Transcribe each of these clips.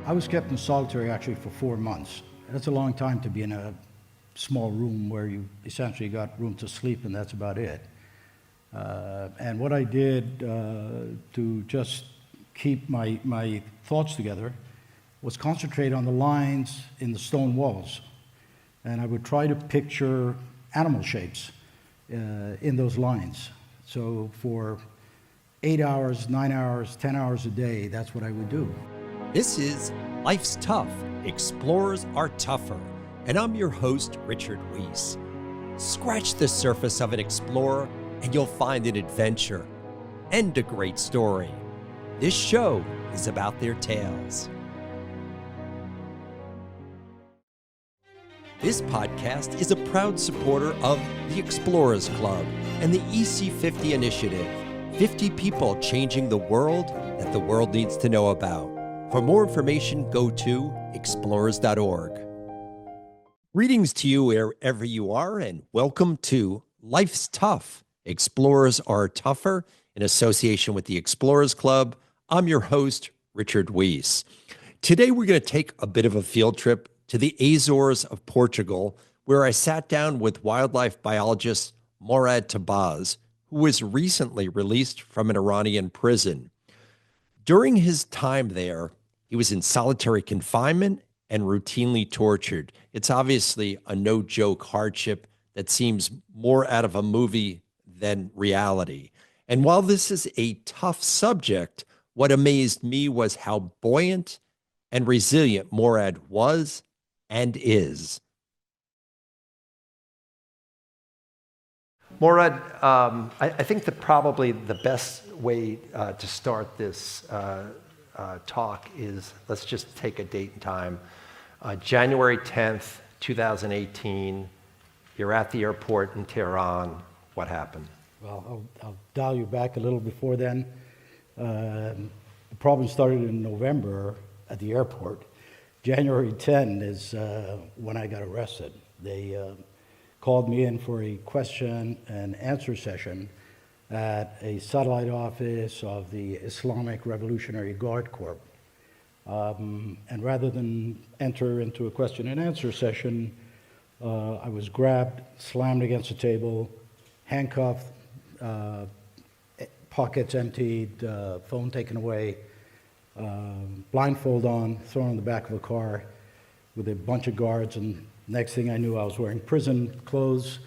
I was kept in solitary actually for 4 months. That's a long time to be in a small room where you essentially got room to sleep and that's about it. And what I did to just keep my thoughts together was concentrate on the lines in the stone walls. And I would try to picture animal shapes in those lines. So for 8 hours, 9 hours, 10 hours a day, that's what I would do. This is Life's Tough, Explorers Are Tougher, and I'm your host, Richard Wiese. Scratch the surface of an explorer and you'll find an adventure and a great story. This show is about their tales. This podcast is a proud supporter of the Explorers Club and the EC50 Initiative, 50 people changing the world that the world needs to know about. For more information, go to explorers.org. Greetings to you wherever you are, and welcome to Life's Tough. Explorers Are Tougher, in association with the Explorers Club. I'm your host, Richard Wiese. Today, we're going to take a bit of a field trip to the Azores of Portugal, where I sat down with wildlife biologist Morad Tahbaz, who was recently released from an Iranian prison. During his time there, he was in solitary confinement and routinely tortured. It's obviously a no-joke hardship that seems more out of a movie than reality. And while this is a tough subject, what amazed me was how buoyant and resilient Morad was and is. Morad, I think that probably the best way to start this talk is, let's just take a date and time. January 10th, 2018, you're at the airport in Tehran. What happened? Well, I'll dial you back a little before then. The problem started in November at the airport. January 10 is when I got arrested. They called me in for a question and answer session at a satellite office of the Islamic Revolutionary Guard Corps. And rather than enter into a question and answer session, I was grabbed, slammed against a table, handcuffed, pockets emptied, phone taken away, blindfold on, thrown in the back of a car with a bunch of guards, and next thing I knew I was wearing prison clothes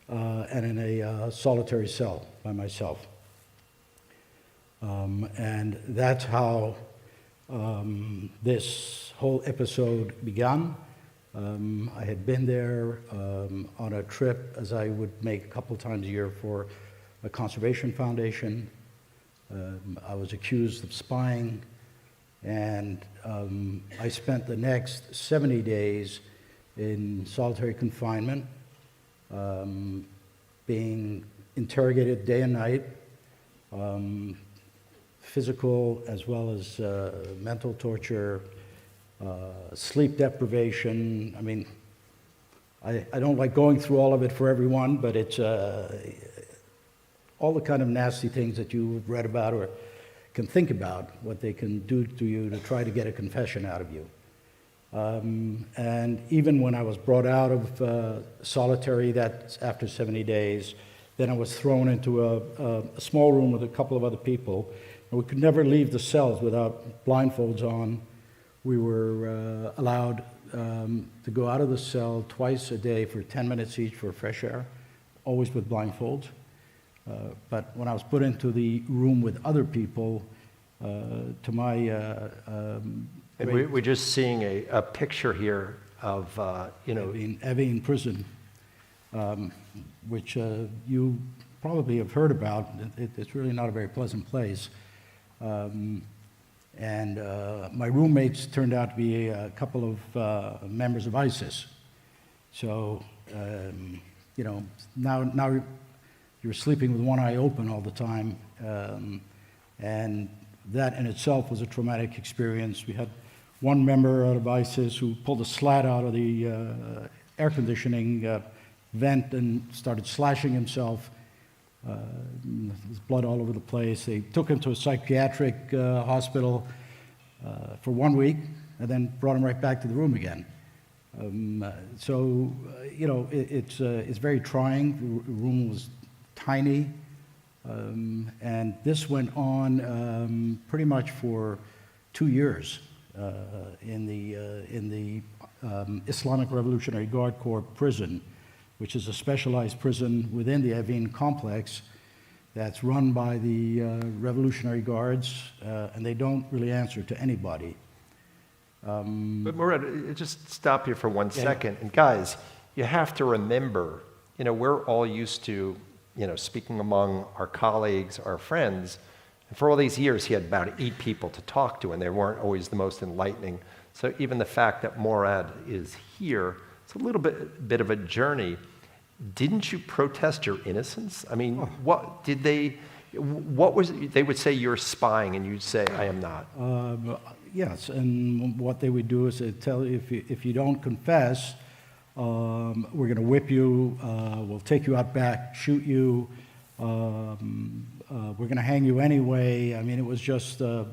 and in a solitary cell by myself. And that's how this whole episode began. I had been there on a trip, as I would make a couple times a year, for a conservation foundation. I was accused of spying, and I spent the next 70 days in solitary confinement, being interrogated day and night, physical as well as mental torture, sleep deprivation. I mean, I don't like going through all of it for everyone, but it's all the kind of nasty things that you've read about or can think about, what they can do to you to try to get a confession out of you. And even when I was brought out of solitary, that's after 70 days, then I was thrown into a small room with a couple of other people. And we could never leave the cells without blindfolds on. We were allowed to go out of the cell twice a day for 10 minutes each for fresh air, always with blindfolds. But when I was put into the room with other people, to my and we're just seeing a picture here of, Evin prison, which you probably have heard about. It's really not a very pleasant place. And my roommates turned out to be a couple of members of ISIS. So, now you're sleeping with one eye open all the time. And that in itself was a traumatic experience. We had one member out of ISIS who pulled a slat out of the air conditioning vent and started slashing himself. There's blood all over the place. They took him to a psychiatric hospital. for 1 week, and then brought him right back to the room again. It's very trying. The room was tiny, and this went on pretty much for 2 years in the Islamic Revolutionary Guard Corps prison, which is a specialized prison within the Evin complex that's run by the Revolutionary Guards, and they don't really answer to anybody. But Morad, just stop here for 1 second. And guys, you have to remember, we're all used to, speaking among our colleagues, our friends. And for all these years, he had about 8 people to talk to, and they weren't always the most enlightening. So even the fact that Morad is here, it's a little bit of a journey. Didn't you protest your innocence? I mean, they would say you're spying, and you'd say, I am not. Yes, and what they would do is they'd tell you, if you don't confess, we're going to whip you, we'll take you out back, shoot you, we're going to hang you anyway. I mean, it was just a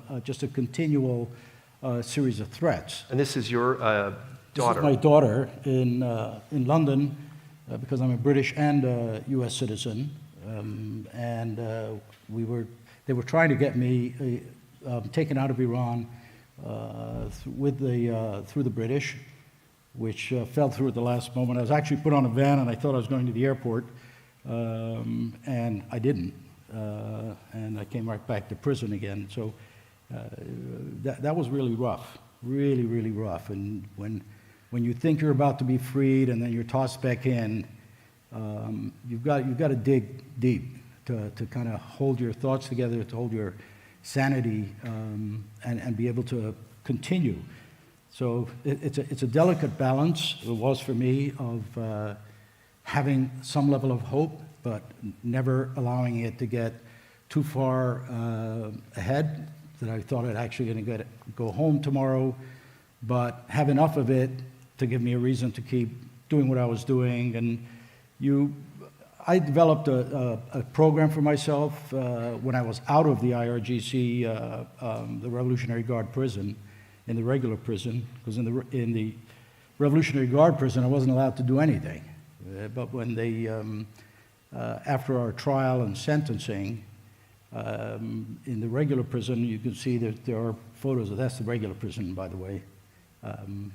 continual series of threats. And this is your daughter? This is my daughter in London, because I'm a British and a U.S. citizen, and they were trying to get me taken out of Iran through the British, which fell through at the last moment. I was actually put on a van, and I thought I was going to the airport, and I didn't, and I came right back to prison again. So that was really rough, really, really rough. And when you think you're about to be freed, and then you're tossed back in, you've got to dig deep to kind of hold your thoughts together, to hold your sanity, and be able to continue. So it's a delicate balance. It was for me of having some level of hope, but never allowing it to get too far ahead, that I thought I'd actually going to go home tomorrow, but have enough of it to give me a reason to keep doing what I was doing. And I developed a program for myself when I was out of the IRGC, the Revolutionary Guard prison, in the regular prison, because in the Revolutionary Guard prison I wasn't allowed to do anything. But when they, after our trial and sentencing, in the regular prison, you can see that there are photos of that's the regular prison, by the way,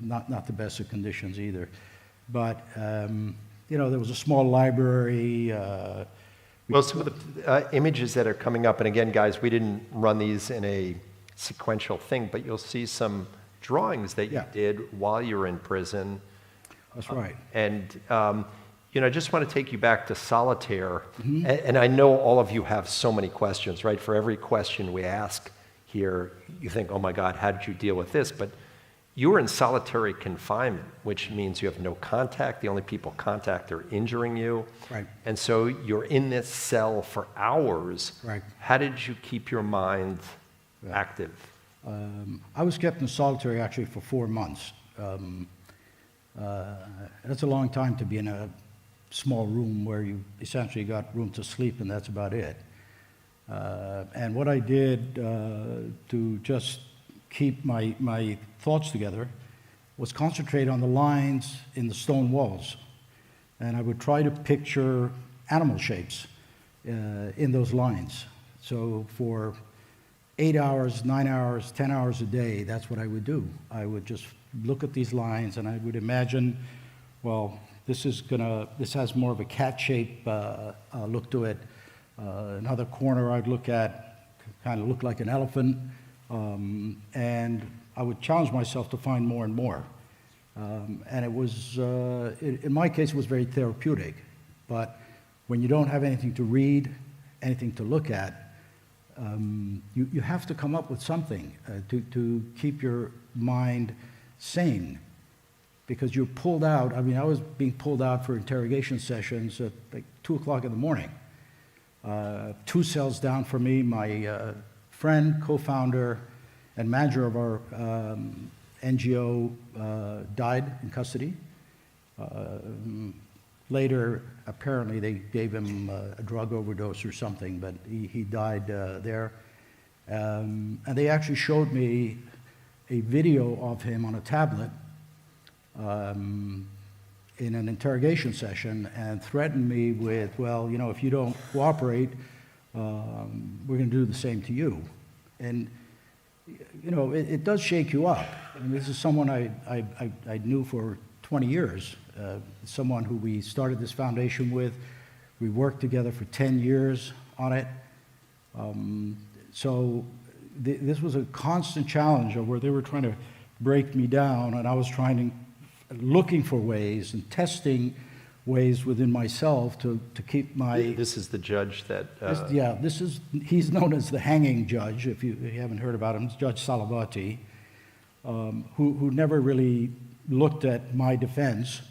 not the best of conditions either. But there was a small library. Well, some of the images that are coming up, and again, guys, we didn't run these in a sequential thing, but you'll see some drawings that you did while you were in prison. That's right. And I just want to take you back to solitaire. Mm-hmm. And I know all of you have so many questions, right? For every question we ask here, you think, oh my God, how did you deal with this? But you were in solitary confinement, which means you have no contact. The only people contact are injuring you. Right. And so you're in this cell for hours. Right. How did you keep your mind active? I was kept in solitary actually for 4 months. That's a long time to be in a small room where you essentially got room to sleep, and that's about it. And what I did to just keep my thoughts together was concentrate on the lines in the stone walls. And I would try to picture animal shapes in those lines. So for 8 hours, 9 hours, 10 hours a day, that's what I would do. I would just look at these lines, and I would imagine, well, this has more of a cat shape look to it. Another corner I'd look at kind of looked like an elephant. And I would challenge myself to find more and more. And it was, in my case, it was very therapeutic. But when you don't have anything to read, anything to look at, you have to come up with something to keep your mind sane. Because you're pulled out. I mean, I was being pulled out for interrogation sessions at like 2 o'clock in the morning. 2 cells down from me, my friend, co-founder, and manager of our NGO died in custody. Later, apparently, they gave him a drug overdose or something, but he died there. And they actually showed me a video of him on a tablet in an interrogation session and threatened me with, well, you know, if you don't cooperate, we're going to do the same to you. And, you know, it does shake you up. I mean, this is someone I knew for 20 years, someone who we started this foundation with. We worked together for 10 years on it. So this was a constant challenge of where they were trying to break me down, and I was looking for ways and testing ways within myself to keep my... This is the judge that... he's known as the hanging judge, if you haven't heard about him. It's Judge Salavati, who never really looked at my defense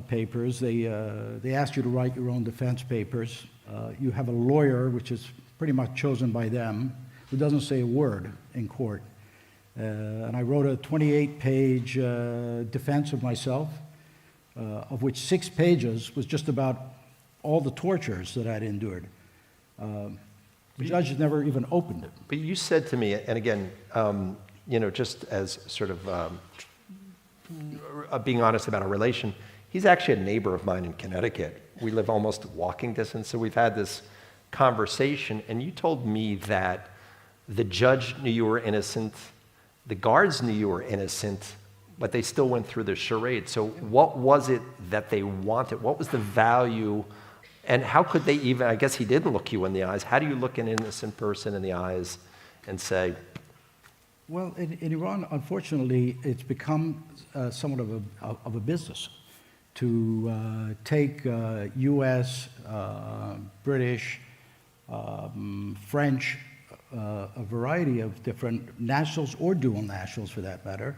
papers. They asked you to write your own defense papers. You have a lawyer, which is pretty much chosen by them, who doesn't say a word in court. And I wrote a 28-page defense of myself, of which 6 pages was just about all the tortures that I'd endured. The judge has never even opened it. But you said to me, and again, you know, just as sort of being honest about our relation, he's actually a neighbor of mine in Connecticut. We live almost walking distance, so we've had this conversation, and you told me that the judge knew you were innocent, the guards knew you were innocent, but they still went through the charade. So what was it that they wanted? What was the value? And how could they even, I guess he didn't look you in the eyes. How do you look an innocent person in the eyes and say? Well, in Iran, unfortunately, it's become somewhat of a business to take U.S., British, French, a variety of different nationals or dual nationals for that matter,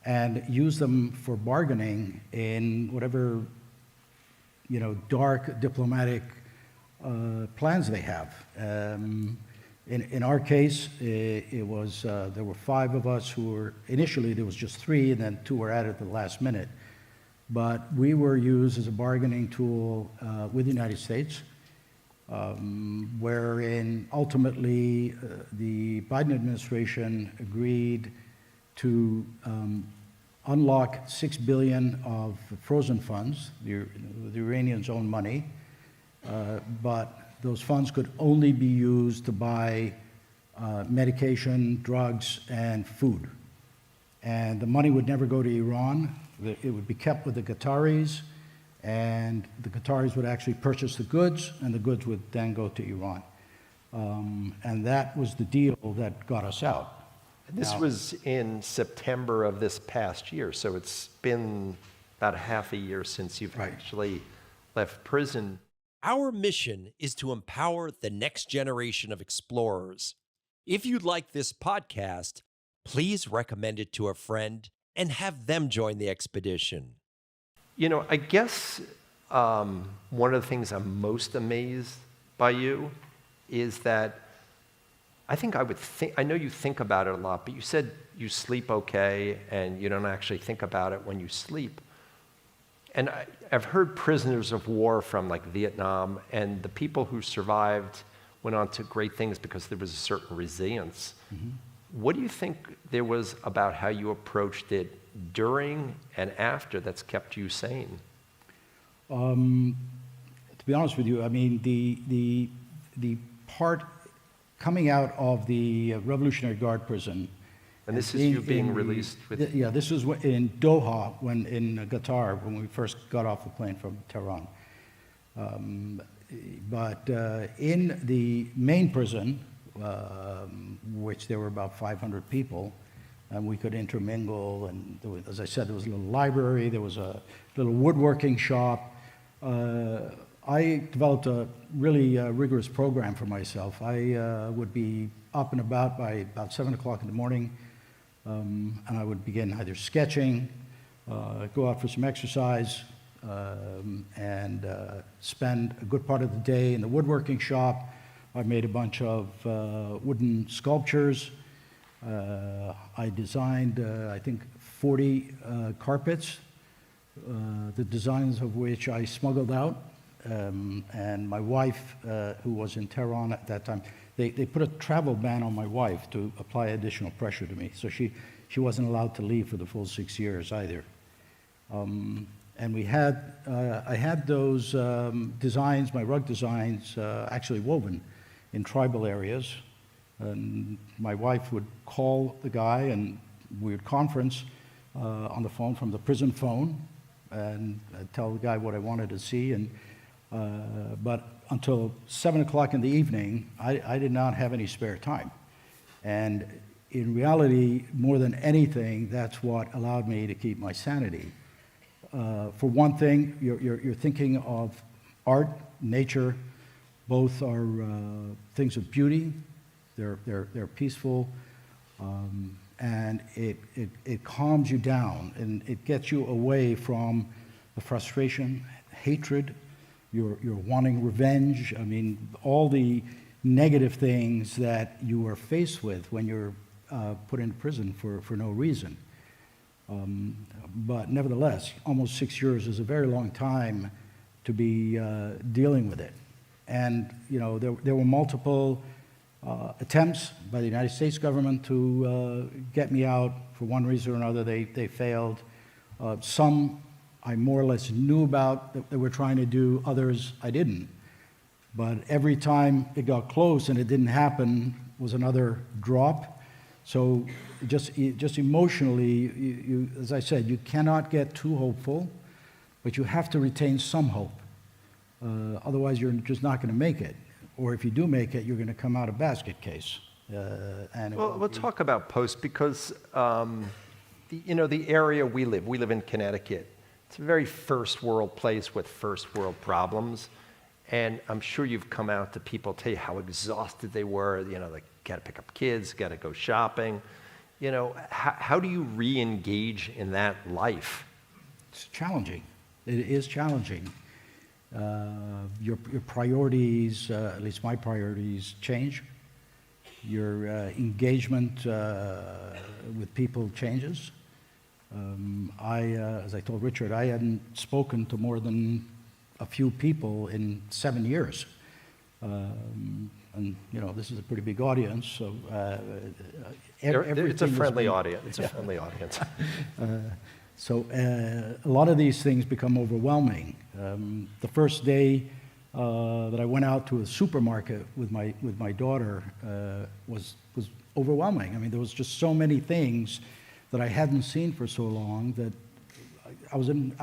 and use them for bargaining in whatever, you know, dark diplomatic plans they have. In our case, it was there were 5 of us who were initially there was just 3, and then 2 were added at the last minute. But we were used as a bargaining tool with the United States, wherein ultimately the Biden administration agreed to unlock $6 billion of frozen funds, the Iranians' own money, but those funds could only be used to buy medication, drugs, and food. And the money would never go to Iran. It would be kept with the Qataris, and the Qataris would actually purchase the goods, and the goods would then go to Iran. And that was the deal that got us out. This was in September of this past year, so it's been about half a year since you've actually left prison. Our mission is to empower the next generation of explorers. If you like this podcast, please recommend it to a friend and have them join the expedition. You know, I guess one of the things I'm most amazed by you is that I know you think about it a lot, but you said you sleep okay and you don't actually think about it when you sleep. And I've heard prisoners of war from like Vietnam, and the people who survived went on to great things because there was a certain resilience. Mm-hmm. What do you think there was about how you approached it during and after that's kept you sane? To be honest with you, I mean, the part coming out of the Revolutionary Guard prison. And this is you being released with... This was in Doha, in Qatar, when we first got off the plane from Tehran. But in the main prison, which there were about 500 people, and we could intermingle, and there was, as I said, there was a little library, there was a little woodworking shop. I developed a really rigorous program for myself. I would be up and about by about 7 o'clock in the morning, and I would begin either sketching, go out for some exercise, and spend a good part of the day in the woodworking shop. I made a bunch of wooden sculptures. I designed, I think, 40 carpets, the designs of which I smuggled out. And my wife, who was in Tehran at that time, they put a travel ban on my wife to apply additional pressure to me. So she wasn't allowed to leave for the full 6 years either. And I had those designs, my rug designs, actually woven in tribal areas. And my wife would call the guy, and we would conference on the phone from the prison phone, and I'd tell the guy what I wanted to see. But until 7 o'clock in the evening, I did not have any spare time. And in reality, more than anything, that's what allowed me to keep my sanity. For one thing, you're thinking of art, nature. Both are things of beauty. They're peaceful, and it calms you down, and it gets you away from the frustration, hatred. You're wanting revenge. I mean, all the negative things that you are faced with when you're put in prison for no reason. But nevertheless, almost 6 years is a very long time to be dealing with it. And there were multiple attempts by the United States government to get me out. For one reason or another, they failed. Some I more or less knew about that they were trying to do, others I didn't. But every time it got close and it didn't happen was another drop. So just emotionally, you, as I said, you cannot get too hopeful, but you have to retain some hope. Otherwise, you're just not going to make it. Or if you do make it, you're going to come out a basket case. We'll talk about post, because the area we live in Connecticut. It's a very first world place with first world problems. And I'm sure you've come out to people tell you how exhausted they were. They got to pick up kids, got to go shopping. How do you re-engage in that life? It's challenging. It is challenging. Your priorities, at least my priorities, change. Your engagement with people changes. As I told Richard, I hadn't spoken to more than a few people in 7 years. And this is a pretty big audience, so it's a friendly audience. It's a friendly audience. So a lot of these things become overwhelming. The first day that I went out to a supermarket with my daughter was overwhelming. I mean, there was just so many things that I hadn't seen for so long that I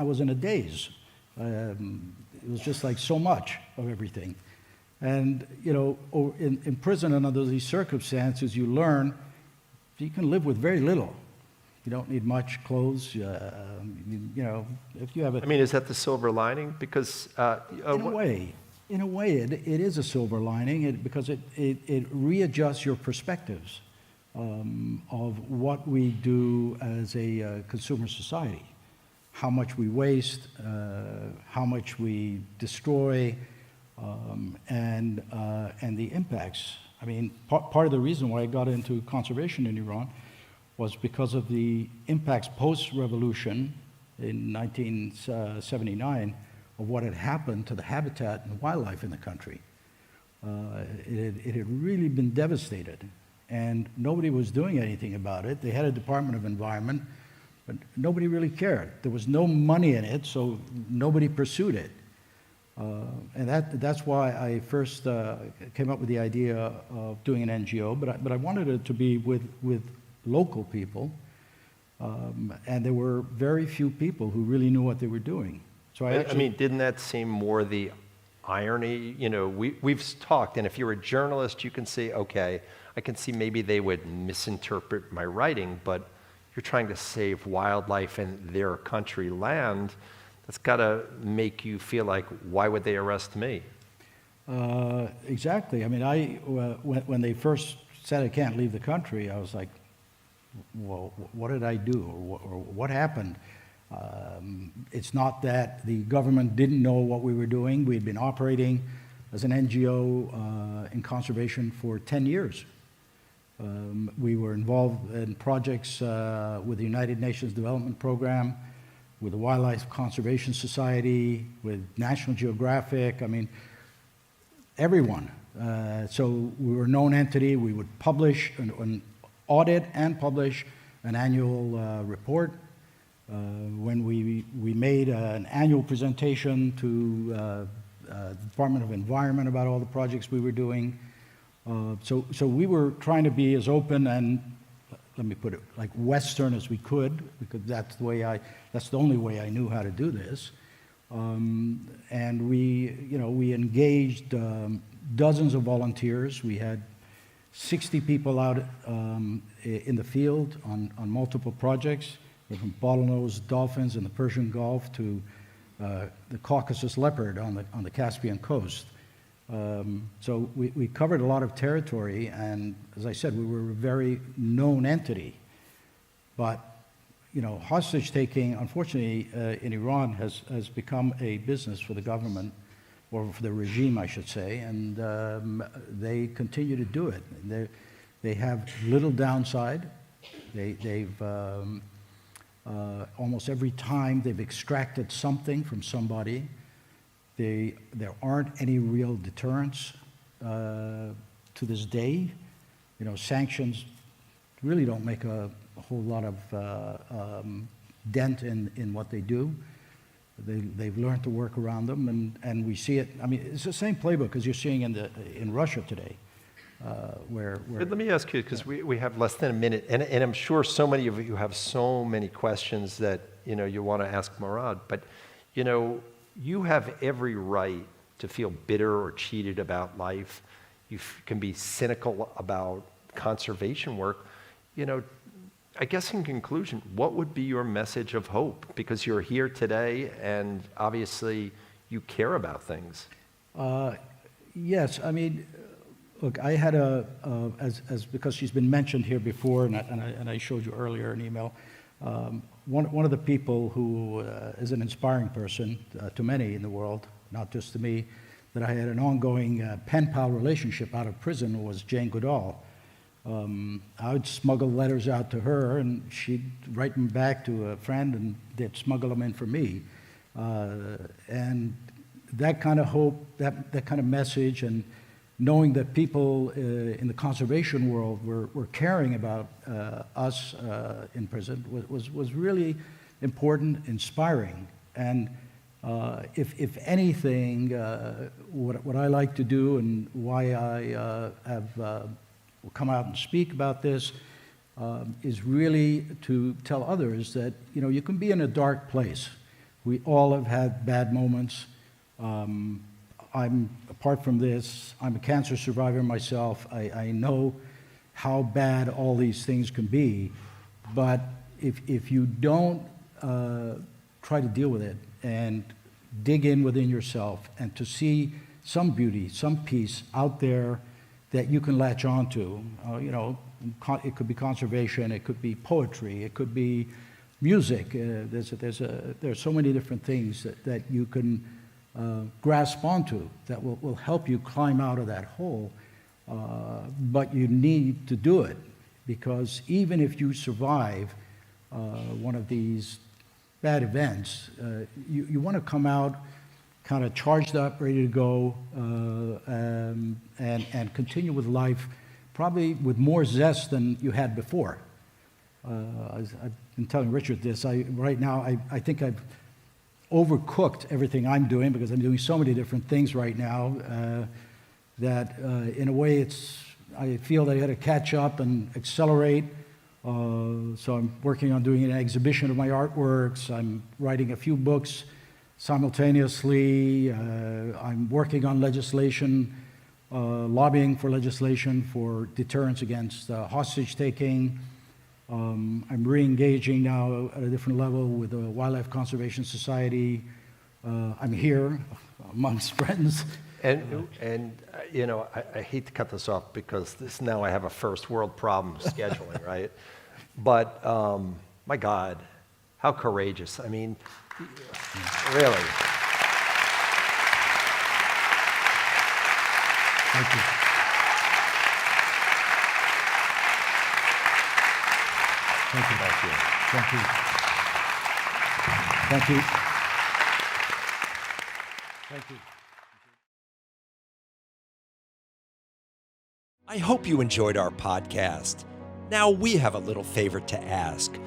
was in a daze. It was just like so much of everything. And in prison and under these circumstances, you learn you can live with very little. You don't need much clothes. If you have I mean, is that the silver lining? Because in a way, it is a silver lining because it readjusts your perspectives of what we do as a consumer society, how much we waste, how much we destroy, and the impacts. I mean, part of the reason why I got into conservation in Iran was because of the impacts post-revolution in 1979 of what had happened to the habitat and wildlife in the country. It had really been devastated, and nobody was doing anything about it. They had a Department of Environment, but nobody really cared. There was no money in it, so nobody pursued it. And that's why I first came up with the idea of doing an NGO, but I wanted it to be with local people, and there were very few people who really knew what they were doing. So I mean, didn't that seem more the irony? We've talked, and if you're a journalist, you can say, okay, I can see maybe they would misinterpret my writing, but you're trying to save wildlife in their country land. That's got to make you feel like, why would they arrest me? Exactly. I mean, when they first said I can't leave the country, I was like, well, what did I do, or what happened? It's not that the government didn't know what we were doing. We had been operating as an NGO in conservation for 10 years. We were involved in projects with the United Nations Development Program, with the Wildlife Conservation Society, with National Geographic. I mean, everyone So we were a known entity. We would publish, an audit and publish an annual report. When we made an annual presentation to the Department of Environment about all the projects we were doing. So we were trying to be as open and, let me put it, like Western as we could, because that's the only way I knew how to do this. And we engaged dozens of volunteers. We had 60 people out in the field on multiple projects, from bottlenose dolphins in the Persian Gulf to the Caucasus leopard on the Caspian coast. So we covered a lot of territory, and as I said, we were a very known entity. But hostage taking, unfortunately, in Iran has become a business for the government, or for the regime, I should say, and they continue to do it. They have little downside. They've almost every time they've extracted something from somebody. There aren't any real deterrents to this day. Sanctions really don't make a whole lot of dent in what they do. They've learned to work around them, and we see it. I mean, it's the same playbook as you're seeing in Russia today, where But let me ask you, because we have less than a minute, and I'm sure so many of you have so many questions that you want to ask Morad, but you have every right to feel bitter or cheated about life. You can be cynical about conservation work. I guess in conclusion, what would be your message of hope? Because you're here today, and obviously you care about things. Yes, I mean, look, I had because she's been mentioned here before, and I showed you earlier an email. One of the people who is an inspiring person to many in the world, not just to me, that I had an ongoing pen pal relationship out of prison was Jane Goodall. I would smuggle letters out to her, and she'd write them back to a friend, and they'd smuggle them in for me. And that kind of hope, that kind of message, and knowing that people in the conservation world were caring about us in prison was really important, inspiring. And if anything, what I like to do and why I have come out and speak about this is really to tell others that you can be in a dark place. We all have had bad moments. Apart from this, I'm a cancer survivor myself. I know how bad all these things can be, but if you don't try to deal with it and dig in within yourself and to see some beauty, some peace out there that you can latch onto, it could be conservation, it could be poetry, it could be music. There's so many different things that you can grasp onto that will help you climb out of that hole. But you need to do it, because even if you survive one of these bad events, you want to come out kind of charged up, ready to go, and continue with life, probably with more zest than you had before. I've been telling Richard this. Right now, I think I've overcooked everything I'm doing, because I'm doing so many different things right now that in a way I feel that I got to catch up and accelerate. So I'm working on doing an exhibition of my artworks. I'm writing a few books simultaneously. I'm working on legislation, lobbying for legislation for deterrence against hostage taking. I'm re-engaging now at a different level with the Wildlife Conservation Society. I'm here amongst friends. And I hate to cut this off, because now I have a first world problem scheduling, right? But my God, how courageous. I mean, really. Thank you. Thank you. Thank you. Thank you. Thank you. Thank you. I hope you enjoyed our podcast. Now we have a little favor to ask.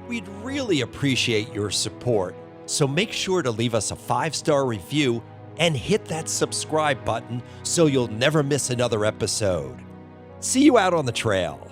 We'd really appreciate your support, so make sure to leave us a 5-star review and hit that subscribe button so you'll never miss another episode. See you out on the trail.